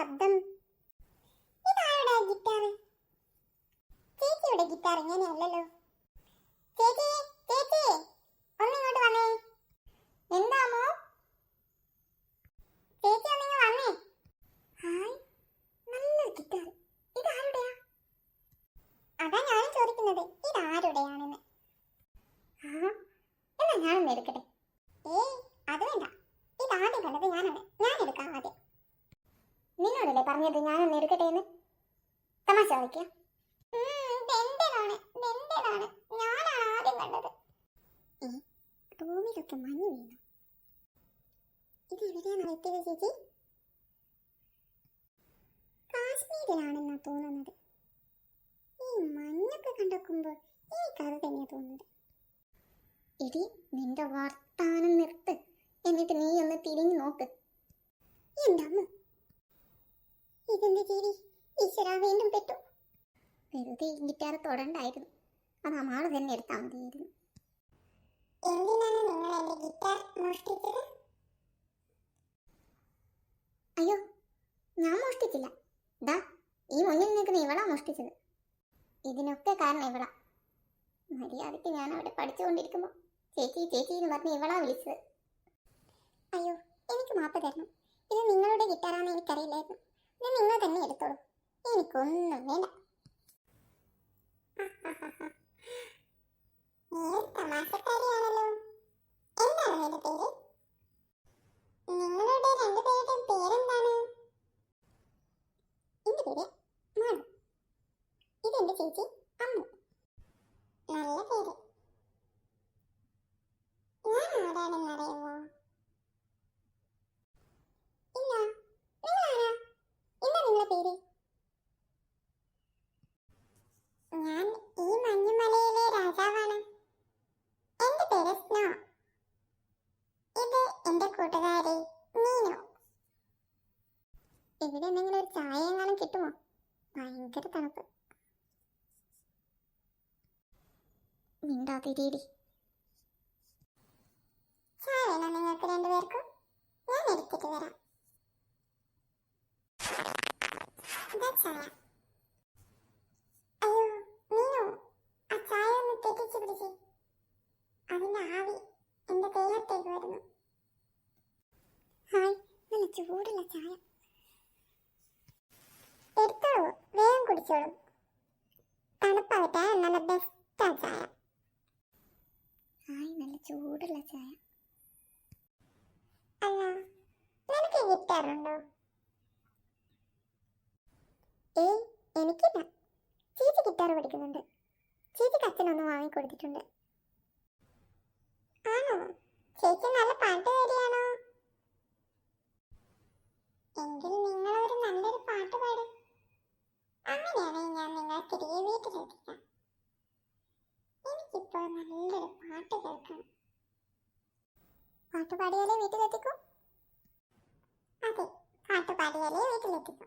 ശബ്ദം? ഇതാരുടെ ഗിറ്റാർ? ചേച്ചിയുടെ ഗിറ്റാർ ഇങ്ങനെയല്ലല്ലോ. ചേച്ചി ചേച്ചി ഒന്നിങ്ങോട്ട് വന്നേ. എന്താമോ? ചേച്ചി ഒന്നിങ്ങ് വന്നേ. ഹായ്, നല്ലൊരു ഗിറ്റാർ. ഇതാരുടെയാ? അതാ ഞാനും ചോദിക്കുന്നത്, ഇതാരുടെയാണെന്ന്. എന്നാ ഞാനൊന്ന് എടുക്കട്ടെ. ഏയ് അത് വേണ്ട, ഇതാദ്യം കണ്ടത് ഞാനാണ്, ഞാൻ എടുക്കാം ആദ്യം. നിന്നോടല്ലേ പറഞ്ഞത് ഞാനൊന്ന് എടുക്കട്ടെ എന്ന്? തമാശ കളിക്കാം. ഞാനാണ് ആദ്യം കണ്ടത്. റൂമിലൊക്കെ മഞ്ഞ് വീണു. ഇത് എവിടെയാണ് എത്തിയത് ചേച്ചി? കാശ്മീരിലാണെന്നാ തോന്നുന്നത്. ഈ മഞ്ഞൊക്കെ കണ്ടുവെക്കുമ്പോൾ എനിക്കത് തന്നെയാ തോന്നുന്നത്. ഇടി, നിന്റെ വർത്താനം നിർത്ത്. എന്നിട്ട് നീ ഒന്ന് തിരിഞ്ഞു നോക്ക്. എന്റെ അമ്മ, ഇതെന്ത് ചിരി? ഈശ്വര, വീണ്ടും പെട്ടു. വെറുതെ ഈ ഗിറ്റാർ തൊടണ്ടായിരുന്നു, അത് അമ്മാള് തന്നെ എടുത്താൽ മതിയായിരുന്നു. എന്തിനാണ് നിങ്ങൾ എന്റെ ഗിറ്റാർ മോഷ്ടിച്ചത്? അയ്യോ, ഞാൻ മോഷ്ടിച്ചില്ല. ദാ ഈ മുന്നിൽ നിൽക്കുന്ന ഇവളാ മോഷ്ടിച്ചത്. ഇതിനൊക്കെ കാരണം ഇവളാ. മര്യാദയ്ക്ക് ഞാൻ അവിടെ പഠിച്ചുകൊണ്ടിരിക്കുമ്പോൾ ചേച്ചി ചേച്ചി എന്ന് പറഞ്ഞ് ഇവളാ വിളിച്ചത്. അയ്യോ, എനിക്ക് മാപ്പ് തരണം. ഇത് നിങ്ങളുടെ ഗിറ്റാറാണെന്ന് എനിക്കറിയില്ലായിരുന്നു. ഇത് നിങ്ങൾ തന്നെ എടുത്തോളൂ, എനിക്കൊന്നും വേണ്ട. തമാശക്കാരിയാണല്ലോ. എന്താണ് നിന്റെ പേര്? നിങ്ങളുടെ രണ്ടുപേരുടെയും പേരെന്താണ്? എന്റെ പേര് മാണു. ഇതെന്റെ ചേച്ചി അമ്മു. നല്ല പേര്. ഞാൻ ആരാണെന്ന് അറിയുമോ? ഇല്ല, നിങ്ങളാരാ? എന്താ നിങ്ങളുടെ പേര്? ഞാൻ ഈ മഞ്ഞുമലയിലെ രാജാവാണ്. എന്റെ പേര് സ്നോ. ഇത് എന്റെ കൂട്ടുകാരി മീനു. ഇവിടെ എന്തെങ്കിലും ഒരു ചായ എങ്ങാനും കിട്ടുമോ? ഭയങ്കര തണുപ്പ്. മിണ്ടാതിരിടി. ചായ വേണോ നിങ്ങൾക്ക് രണ്ടുപേർക്കും? ഞാൻ എടുത്തിട്ട് വരാം. ഇതാ ചായ. അയ്യോ മീനു, ആ ചായ ഒന്ന് തെറ്റിച്ച് പിടിച്ചേ. അതിന്റെ ആവി എന്റെ ദേഹത്തേക്ക് വരുന്നു. ഹായ്, നല്ല ചൂടുള്ള ചായ. എടുത്തോളൂ, വേഗം കുടിച്ചോളൂ. തണുപ്പാവട്ടെ, നല്ല ബെസ്റ്റാ ചായ. ഹായ്, നല്ല ചൂടുള്ള ചായ. അല്ല, നിനക്ക് ഗിറ്റാറുണ്ടോ? ഏയ്, എനിക്കില്ല. ചേച്ചി ഗിറ്റാർ പഠിക്കുന്നുണ്ട്. ചേച്ചിക്ക് അച്ഛനൊന്ന് വാങ്ങിക്കൊടുത്തിട്ടുണ്ട്. ആണോ? ചേച്ചി നല്ല പാട്ടുകാരിയാണോ? എങ്കിൽ നിങ്ങളൊരു നല്ലൊരു പാട്ട് പാടും. അങ്ങനെയാണെങ്കിൽ ഞാൻ നിങ്ങളെ തിരികെ വീട്ടിലെത്തിക്കാം. എനിക്കിപ്പോൾ നല്ലൊരു പാട്ട് കേൾക്കണം. പാട്ട് പാടിയാലേ വീട്ടിലെത്തിക്കൂ? അതെ, പാട്ട് പാടിയാലേ വീട്ടിലെത്തിക്കൂ.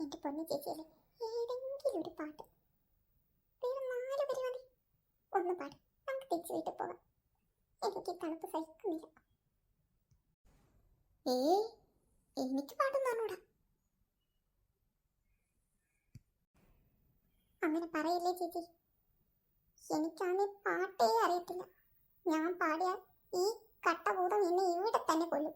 എന്റെ പൊന്നു ചേച്ചിയല്ലേ, ഏതെങ്കിലും ഒരു പാട്ട്. വേറെ 4 വരി മതി. ഒന്ന് പാടും, നമുക്ക് തിരിച്ചു വീട്ടിൽ പോകാം. എനിക്ക് തണുപ്പ് സഹിക്കുന്നില്ല. എനിക്ക് പാട്ടൊന്നും അറിഞ്ഞൂടാ. അങ്ങനെ പറയില്ലേ ചേച്ചി. എനിക്കാണെങ്കിൽ പാട്ടേ അറിയത്തില്ല. ഞാൻ പാടിയാൽ ഈ കട്ടഭൂതം എന്നെ ഇവിടെ തന്നെ കൊല്ലും.